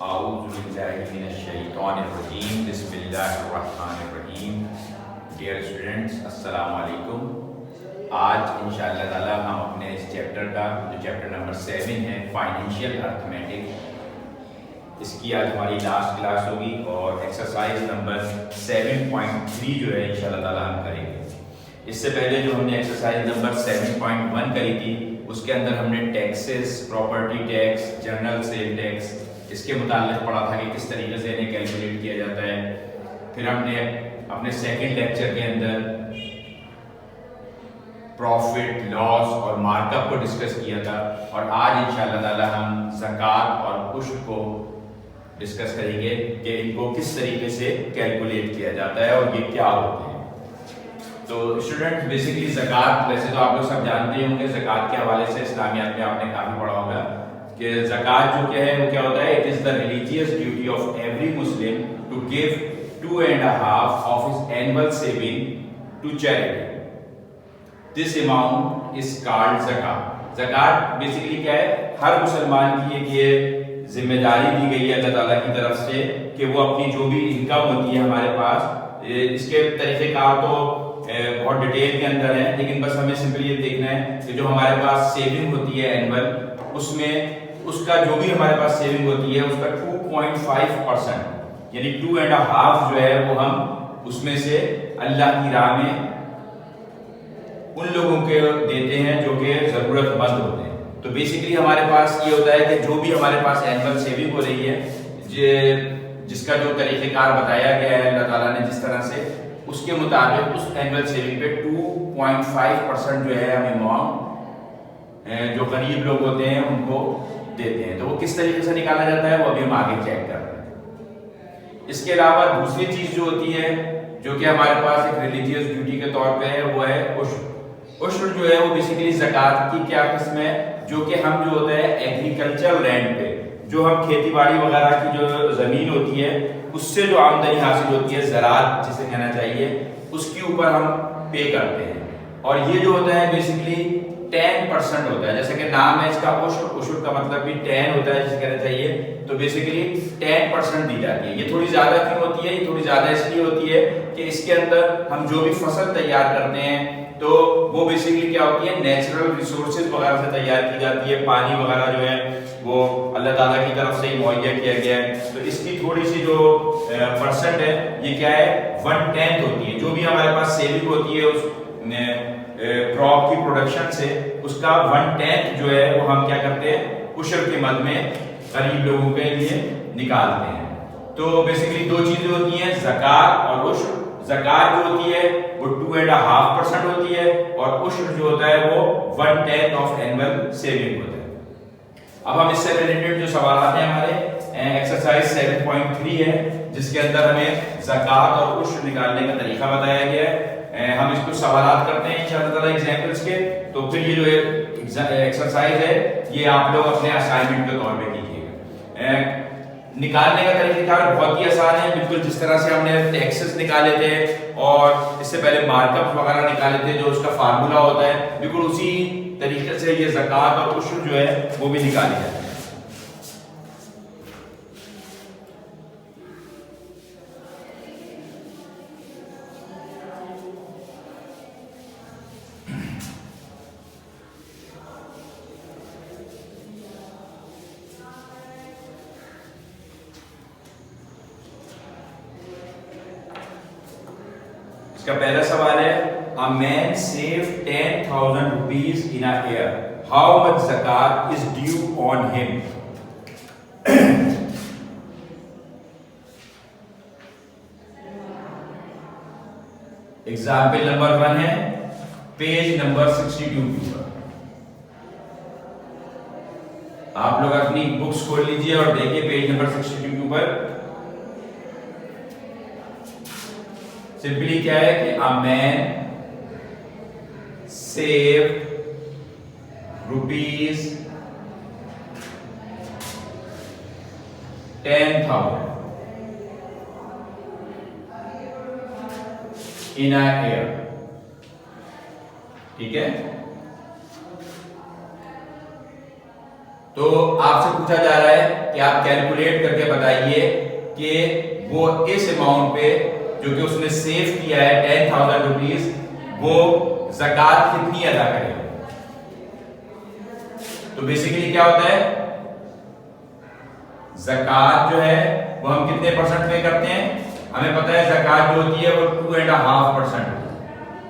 आऊज़ुबिल्लाहिमिनश्शैतानिर्रजीम बिस्मिल्लाहिर्रहमानिर्रहीम। Dear students, अस्सलाम वालेकुम। आज इंशाअल्लाह ताला हम अपने इस चैप्टर का जो चैप्टर नंबर 7 है फाइनेंशियल अर्थमेटिक, इसकी आज हमारी लास्ट क्लास होगी और एक्सरसाइज नंबर 7.3 जो है इंशाअल्लाह ताला हम करेंगे। इससे पहले जो हमने एक्सरसाइज नंबर 7.1 करी थी उसके अंदर हमने taxes, property tax, general sale tax, इसके मुताल्लिक पढ़ा था कि किस तरीके से इन्हें कैलकुलेट किया जाता है। फिर हमने अपने सेकंड लेक्चर के अंदर प्रॉफिट, लॉस और मार्कअप को डिस्कस किया था और आज इंशाअल्लाह ताला हम ज़कात और उश्र को डिस्कस करेंगे कि इनको किस तरीके से कैलकुलेट किया जाता है और ये क्या होते हैं। तो स्टूडेंट्स, बेसिकली ज़कात वैसे तो आप लोग सब जानते ही होंगे, ज़कात के हवाले से इस्लामियात में आपने काफ़ी पढ़ा होगा कि ज़कात जो क्या है वो क्या होता है। It is the religious duty of every Muslim to give 2.5 of his annual saving to charity. This amount is called ज़कात। ज़कात बेसिकली क्या है, हर मुसलमान की एक ये जिम्मेदारी दी गई है अल्लाह ताला की तरफ से कि वो अपनी जो भी इनकम होती है हमारे पास, इसके तरीक़ेकार तो बहुत डिटेल के अंदर है, लेकिन बस हमें सिंपली ये देखना है कि जो हमारे पास सेविंग होती है एनुअल, उसमें उसका जो भी हमारे पास सेविंग होती है उसका 2.5% यानी 2.5 जो है वो हम उसमें से अल्लाह की राह में उन लोगों के देते हैं जो कि ज़रूरतमंद होते हैं। तो बेसिकली हमारे पास ये होता है कि जो भी हमारे पास एनुअल सेविंग हो रही है, जिसका जो तरीक़ेकार बताया गया है अल्लाह ताला ने जिस तरह से, उसके मुताबिक उस एनुअल सेविंग पे 2.5% जो है हम अमाउंट जो गरीब लोग होते हैं उनको देते हैं। तो वो किस तरीके से निकाला जाता है वो अभी हम आगे चेक कर रहे हैं। इसके अलावा दूसरी चीज जो होती है जो कि हमारे पास एक रिलीजियस ड्यूटी के तौर पे है वो है उश्र। उश्र जो है वो बेसिकली ज़कात की क्या किस्म है, जो कि हम जो होता है एग्रीकल्चर लैंड पे जो हम खेती बाड़ी वगैरह की जो ज़मीन होती है उससे जो आमदनी हासिल होती है, ज़राअत जिसे कहना चाहिए, उसके ऊपर हम पे करते हैं। और ये जो होता है बेसिकली 10% होता है, जैसे कि नाम है इसका उश्र। उश्र का मतलब भी 10 होता है जिसे कहना चाहिए। तो बेसिकली 10% दी जाती है। ये थोड़ी ज़्यादा क्यों होती है? ये थोड़ी ज़्यादा इसलिए होती है कि इसके अंदर हम जो भी फसल तैयार करते हैं तो वो बेसिकली क्या होती है, नेचुरल रिसोर्सेज वगैरह से तैयार की जाती है। पानी वगैरह जो है वो अल्लाह ताला की तरफ से ही मुहैया किया गया है। तो इसकी थोड़ी सी जो परसेंट है ये क्या है, 1/10 होती है। जो भी हमारे पास सेविंग होती है उस क्रॉप की प्रोडक्शन से, उसका 1/10 जो है वो हम क्या करते हैं, उश्र के मद में गरीब लोगों के लिए निकालते हैं। तो बेसिकली दो चीजें होती हैं, ज़कात और उश्र। ज़कात जो होती है वो 2.5% होती है और उश्र जो होता है वो 1/10 ऑफ एनुअल सेविंग होता है। अब हम इससे रिलेटेड जो सवाल हैं हमारे एक्सरसाइज 7.3 है, जिसके अंदर हमें ज़कात और उश्र निकालने का तरीका बताया गया है। हम इसको सवालात करते हैं इंशाअल्लाह एग्जाम्पल्स के। तो फिर ये जो एक्सरसाइज है ये आप लोग अपने असाइनमेंट के तौर पे कीजिएगा। निकालने का तरीका बहुत ही आसान है, बिल्कुल जिस तरह से हमने टैक्सेस निकाले थे और इससे पहले मार्कअप वगैरह निकाले थे, जो उसका फार्मूला होता है, बिल्कुल उसी तरीके से ये ज़कात और उश्र जो है वो भी निकाली जाती है। इसका पहला सवाल है, a man saved 10,000 rupees in a year. How much zakat is due on him? Example number 1 है पेज नंबर 62 के ऊपर। आप लोग अपनी बुक्स खोल लीजिए और देखिए पेज नंबर 62 के ऊपर। सिंपली क्या है कि a man saved rupees 10,000 in a year। ठीक है, तो आपसे पूछा जा रहा है कि आप कैलकुलेट करके बताइए कि वो इस अमाउंट पे जो कि उसने सेव किया है 10,000 रुपीज, वो ज़कात कितनी अदा करेगा। तो बेसिकली क्या होता है, ज़कात जो है वो हम कितने परसेंट पे करते हैं, हमें पता है ज़कात जो होती है वो 2.5% होती है,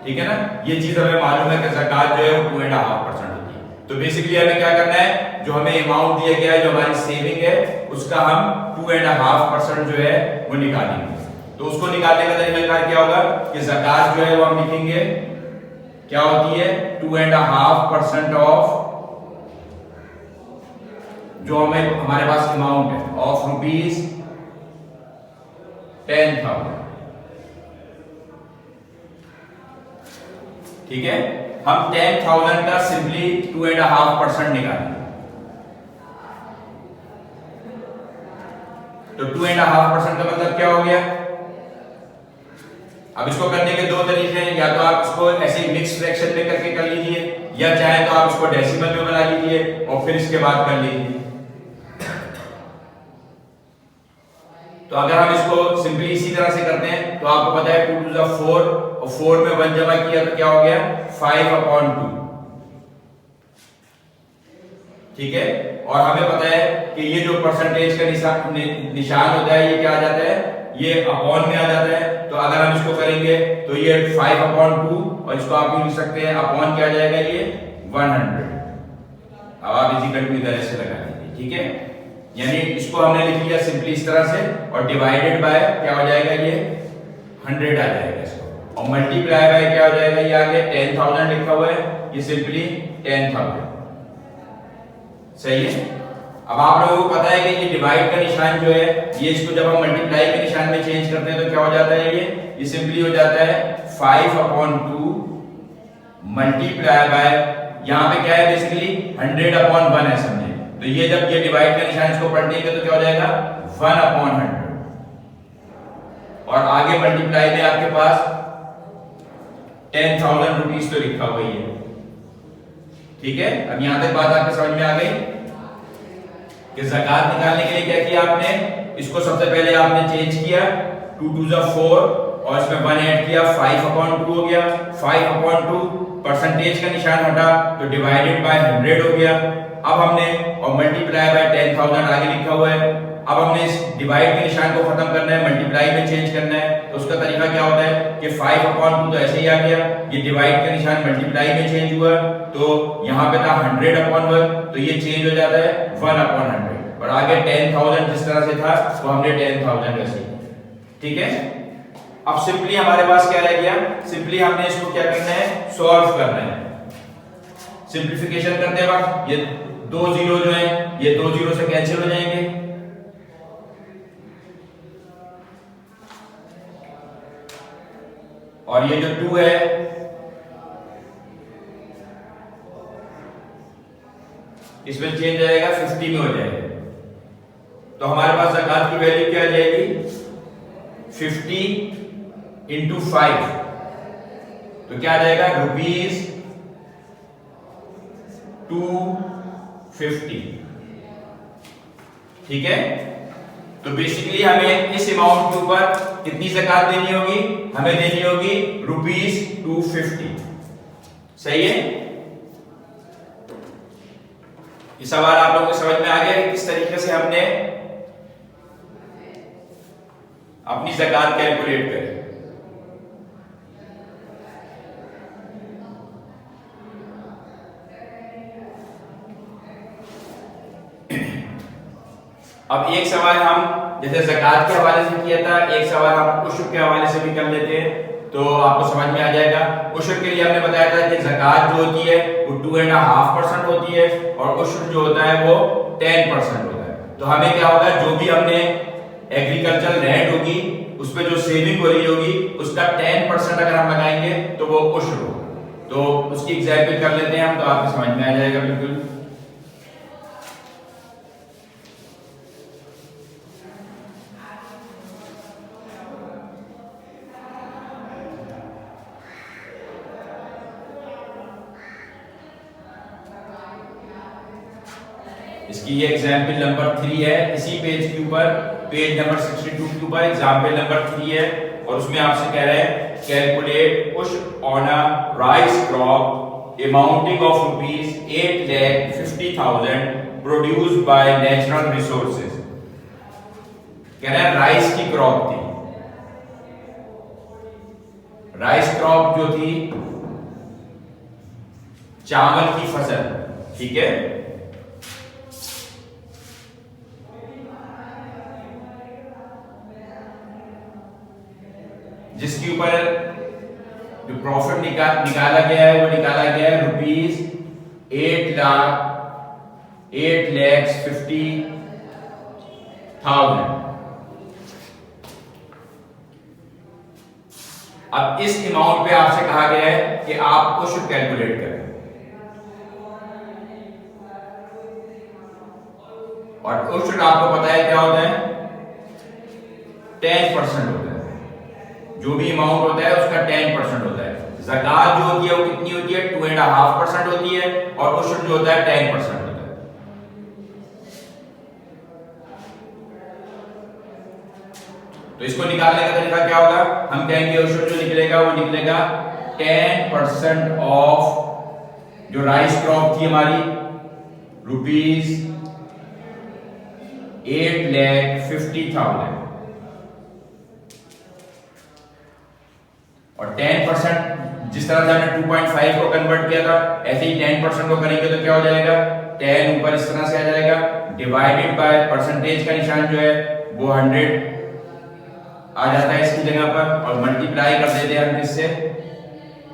ठीक है ना। ये चीज हमें मालूम है कि ज़कात जो है वो 2.5% होती है। तो बेसिकली हमें क्या करना है, जो हमें अमाउंट दिया गया है, जो हमारी सेविंग है, उसका हम 2.5% जो है वो निकालेंगे। तो उसको निकालने का तरीका क्या होगा कि ज़कात जो है वो हम लिखेंगे क्या होती है 2.5% ऑफ जो हमें हमारे पास अमाउंट है ऑफ रुपीज 10,000, ठीक है। हम 10,000 का सिंपली 2.5% निकालेंगे। तो 2.5% का मतलब क्या हो गया। अब इसको करने के दो तरीके हैं, या तो आप इसको ऐसे मिक्स फ्रैक्शन में करके कर लीजिए, या चाहे तो आप इसको डेसिमल में बना लीजिए और फिर इसके बाद कर लीजिए। तो अगर हम इसको सिंपली इसी तरह से करते हैं तो आपको पता है 2 to the 4 और 4 में 1 जमा किया तो क्या हो गया 5/2, ठीक है। और हमें पता है कि ये जो परसेंटेज का निशान होता है ये क्या आ जाता है, ये अपॉन में आ जाता है। तो अगर हम इसको करेंगे तो ये 5/2 और इसको आप लिख सकते हैं अपॉन क्या आ जाएगा ये 100। अब आप इसी कंटिन्यू इधर से लगा दीजिए, ठीक है। यानी इसको हमने लिख लिया सिंपली इस तरह से, और डिवाइडेड बाय क्या हो जाएगा ये 100 आ जाएगा इसको, और मल्टीप्लाई बाय क्या हो जाएगा ये आगे 10,000 लिखा हुआ है, ये सिंपली 10,000, सही है। अब आप लोगों को पता है कि ये डिवाइड का निशान जो है ये इसको जब हम मल्टीप्लाई के निशान में चेंज करते हैं तो क्या हो जाता है ये सिंपली हो जाता है 5/2 मल्टीप्लाई बाय, यहां पे क्या है बेसिकली 100/1 है समझे। तो ये जब ये डिवाइड का निशान इसको पलटेंगे तो क्या हो जाएगा 1/100, और आगे मल्टीप्लाई में आपके पास 10,000 रुपीज तो लिखा हुआ है, ठीक है। अब यहां तक बात आपके समझ में आ गई कि ज़कात निकालने के लिए क्या किया आपने, इसको सबसे पहले आपने चेंज किया 2 to the 4 और इसमें 1 ऐड किया 5/2 हो गया, 5/2 परसेंटेज का निशान हटा तो डिवाइडेड बाय 100 हो गया। अब हमने और मल्टीप्लाई बाय 10,000 आगे लिखा हुआ है। अब हमने इस डिवाइड के निशान को खत्म करना है, मल्टीप्लाई में चेंज करना है। तो उसका तरीका क्या होता है कि 5/2 तो ऐसे ही आ गया, ये डिवाइड का निशान मल्टीप्लाई में चेंज हुआ तो यहाँ पे था 100/1 तो ये चेंज हो जाता है 1/100, और आगे 10,000 जिस तरह से था वो हमने 10,000 ऐसे, ठीक है। अब सिंपली हमारे पास क्या रह गया, सिंपली हमने इसको क्या करना है सॉल्व करना है। सिंप्लीफिकेशन करते वक्त ये 2 जीरो जो है ये 2 जीरो से कैंसिल हो जाएंगे, और ये जो 2 है इसमें चेंज आएगा 50 में हो जाएगा। तो हमारे पास ज़कात की वैल्यू क्या आ जाएगी 50 into 5, तो क्या आ जाएगा रुपीज 250, ठीक है। तो बेसिकली हमें इस अमाउंट के ऊपर कितनी ज़कात देनी होगी, हमें देनी होगी रुपीज 250, सही है। ये सवाल आप लोगों को समझ में आ गया कि किस तरीके से हमने अपनी ज़कात कैलकुलेट करें। अब एक सवाल हम जैसे ज़कात के हवाले से किया था, एक सवाल हम उश्र के हवाले से भी कर लेते हैं तो आपको समझ में आ जाएगा। उश्र के लिए हमने बताया था कि ज़कात जो होती है वो 2.5% होती है और उश्र जो होता है वो 10% होता है। तो हमें क्या होगा, जो भी हमने एग्रीकल्चर लैंड होगी उस पर जो सेविंग हो रही होगी उसका 10% अगर हम लगाएंगे तो वो उश्र होगा। तो उसकी एग्जाम्पल कर लेते हैं हम, तो आपको समझ में आ जाएगा बिल्कुल। इसकी ये एग्जाम्पल नंबर 3 है, इसी पेज के ऊपर, पेज नंबर 62 के ऊपर एग्जाम्पल नंबर 3 है, और उसमें आपसे कह रहे हैं calculate push on a rice crop amounting of ₹8,50,000 produced by natural resources. कह रहे हैं राइस की क्रॉप थी, राइस क्रॉप जो थी चावल की फसल, ठीक है। जिसके ऊपर जो प्रॉफिट निकाला गया है वो निकाला गया है ₹8,50,000। अब इस अमाउंट पे आपसे कहा गया है कि आप उश्र कैलकुलेट करें, और उश्र आपको पता है क्या होता है, 10% होता है। जो भी अमाउंट होता है उसका 10% होता है। ज़कात जो होती है वो कितनी होती है, 2.5% होती है, और उश्र जो होता है 10% होता है। तो इसको निकालने का तरीका क्या होगा, हम कहेंगे उश्र जो निकलेगा वो निकलेगा 10% ऑफ जो राइस क्रॉप थी हमारी ₹8,50,000, और 10% जिस तरह से हमने 2.5 को कन्वर्ट किया था ऐसे ही 10% को करेंगे तो क्या हो जाएगा, 10 ऊपर इस तरह से आ जाएगा, डिवाइडेड बाय परसेंटेज का निशान जो है वो 100 आ जाता है इसकी जगह पर, और मल्टीप्लाई कर देते हैं हम किससे,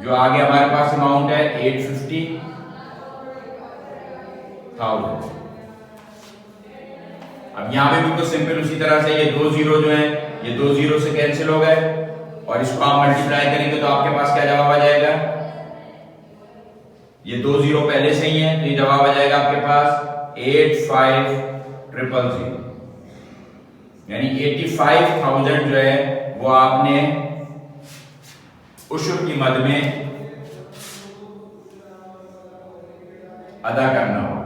जो आगे हमारे पास अमाउंट है 850,000। अब यहां पे बिल्कुल सिंपल उसी तरह से ये 2 जीरो जो है ये 2 जीरो से कैंसिल हो गए, और इसको आप मल्टीप्लाई करेंगे तो आपके पास क्या जवाब आ जाएगा, ये 2 जीरो पहले से ही है तो ये जवाब आ जाएगा आपके पास 85,000, यानी 85,000 जो है वो आपने उश्र की मद में अदा करना होगा।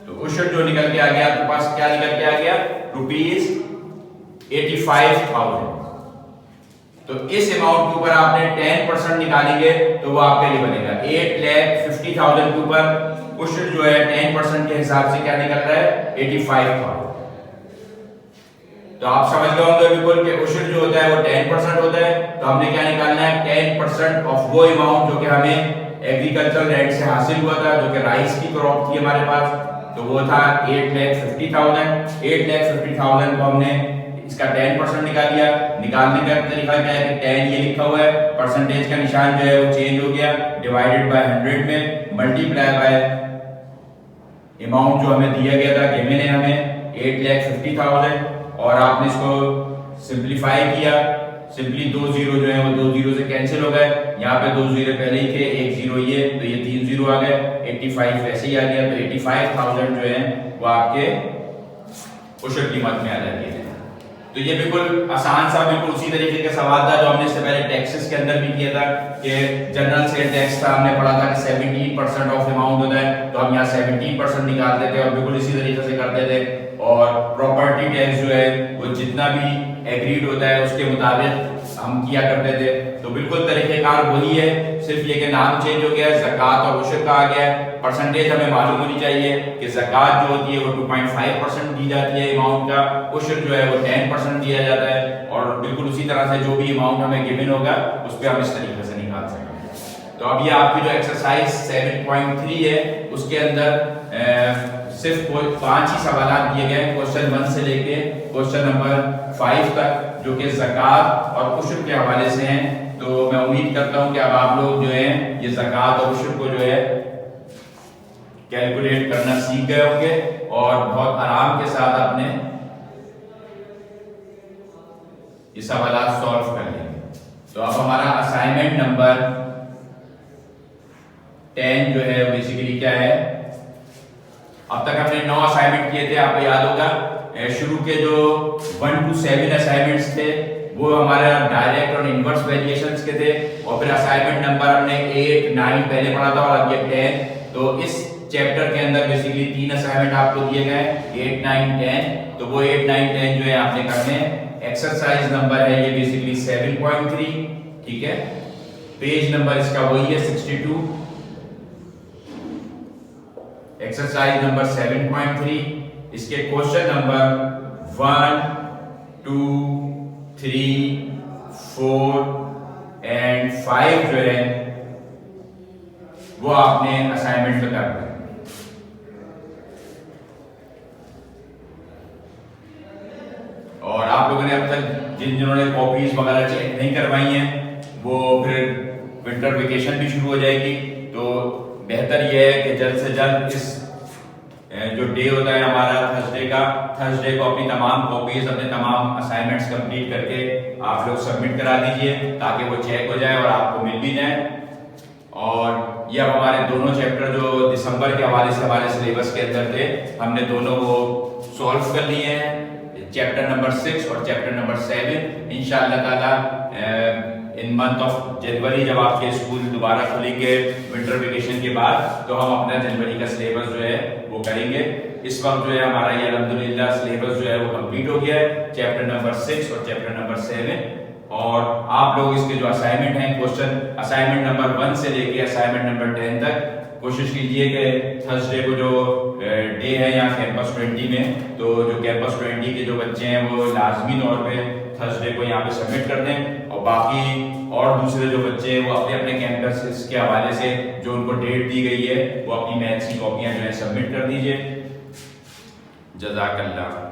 तो उश्र जो निकल के आ गया आपके पास, क्या निकल के आ गया, ₹85,000। तो इस अमाउंट के ऊपर आपने 10% निकालेंगे तो वो आपके लिए बनेगा 8,50,000 के ऊपर उश्र जो है 10% के हिसाब से क्या निकल रहा है, 85,000। तो आप समझ गए होंगे बिल्कुल कि उश्र जो होता है वो 10% होता है, तो हमने क्या निकालना है, 10% ऑफ वो अमाउंट जो कि हमें एग्रीकल्चरल लैंड से हासिल हुआ था, जो कि राइस की क्रॉप थी हमारे पास, तो वो था 8,50,000। 8,50,000 को हमने इसका 10% निकाल लिया। निकालने का तरीका क्या है कि 10 ये लिखा हुआ है, परसेंटेज का निशान जो है वो चेंज हो गया, डिवाइडेड बाय 100 में, मल्टीप्लाई बाय अमाउंट जो हमें दिया गया था, गिवन है हमें 8,50,000, और आपने इसको सिंप्लीफाई किया, सिंपली 2 जीरो जो है वो 2 जीरो से कैंसिल हो गए, यहाँ पे 2 जीरो पहले ही थे, 1 जीरो ये, तो ये 3 जीरो आ गए, 85 वैसे ही आ गया, तो 85,000 जो है वो आपके उश्र कीमत में आ जाती है। तो ये बिल्कुल आसान सा, बिल्कुल उसी तरीके का सवाल था जो हमने इससे पहले टैक्सेस के अंदर भी किया था, कि जनरल सेल टैक्स था, हमने पढ़ा था कि 17% ऑफ अमाउंट होता है, तो हम यहाँ 17% निकालते थे और बिल्कुल इसी तरीके से करते थे। और प्रॉपर्टी टैक्स जो है वो जितना भी एग्रीड होता है उसके मुताबिक हम किया करते थे। तो बिल्कुल तरीकेकार वही है, सिर्फ ये कि नाम चेंज हो गया, ज़कात और उश्र का आ गया। परसेंटेज हमें मालूम होनी चाहिए कि ज़कात जो होती है वो 2.5% दी जाती है अमाउंट का, उश्र जो है वो 10% दिया जाता है, और बिल्कुल उसी तरह से जो भी अमाउंट हमें गिवन होगा उस पर हम इस तरीके से निकाल सकते हैं। तो अब ये आपकी जो एक्सरसाइज 7.3 है उसके अंदर सिर्फ 5 ही सवाल दिए गए, क्वेश्चन 1 से लेके क्वेश्चन नंबर 5 तक, जो कि ज़कात और उश्र के हवाले से हैं। तो मैं उम्मीद करता हूं कि अब आप लोग जो है ये ज़कात और उश्र को जो है कैलकुलेट करना सीख गए होंगे, और बहुत आराम के साथ आपने ये सवाल सॉल्व कर लेंगे। तो अब हमारा असाइनमेंट नंबर 10 जो है बेसिकली क्या है, अब तक हमने 9 असाइनमेंट किए थे, आपको याद होगा। शुरू के जो 1 to 7 असाइनमेंट्स थे वो हमारे डायरेक्ट और इनवर्स वेरिएशंस के थे, और फिर असाइनमेंट नंबर हमने 8, 9 पहले पढ़ा था, और अब ये 10। तो इस चैप्टर के अंदर बेसिकली 3 असाइनमेंट आपको दिए गए 8, 9, 10। तो वो 8, 9, 10 जो है आपने करने हैं। एक्सरसाइज नंबर है ये बेसिकली 7.3, ठीक है। पेज नंबर इसका वही है 62। एक्सरसाइज नंबर 7.3, इसके क्वेश्चन नंबर 1, 2, 3, 4 एंड 5 जो है वो आपने असाइनमेंट में करना है। और आप लोगों ने अब तक जिन्होंने कॉपीज वगैरह चेक नहीं करवाई हैं वो फिर विंटर वेकेशन भी शुरू हो जाएगी, तो बेहतर यह है कि जल्द से जल्द इस जो डे होता है हमारा थर्सडे को अपनी तमाम कॉपीज अपने तमाम असाइनमेंट्स कंप्लीट करके आप लोग सबमिट करा दीजिए ताकि वो चेक हो जाए और आपको मिल भी जाए। और ये अब हमारे दोनों चैप्टर जो दिसंबर के हवाले से हमारे सिलेबस के अंदर थे हमने दोनों को सॉल्व कर लिए हैं, चैप्टर नंबर 6 और चैप्टर नंबर 7। इंशाअल्लाह ताला इन मंथ ऑफ जनवरी जब आपके स्कूल दोबारा खुलेंगे विंटर वेकेशन के बाद तो हम अपना जनवरी का सिलेबस जो है वो करेंगे। इस वक्त जो है हमारा ये अल्हम्दुलिल्लाह सिलेबस जो है वो कंप्लीट हो गया है, चैप्टर नंबर 6 और चैप्टर नंबर 7। और आप लोग इसके जो असाइनमेंट हैं क्वेश्चन असाइनमेंट नंबर 1 से लेके असाइनमेंट नंबर 10 तक कोशिश कीजिए कि थर्सडे को जो डे है यहाँ कैंपस 20 में, तो जो कैंपस 20 के जो बच्चे हैं वो लाजमी तौर पे थर्सडे को यहाँ पे सबमिट कर दें। और बाकी और दूसरे जो बच्चे हैं वो अपने अपने कैंपस के हवाले से जो उनको डेट दी गई है वो अपनी मैथ्स की कॉपियाँ जो है सबमिट कर दीजिए। जज़ाकल्लाह।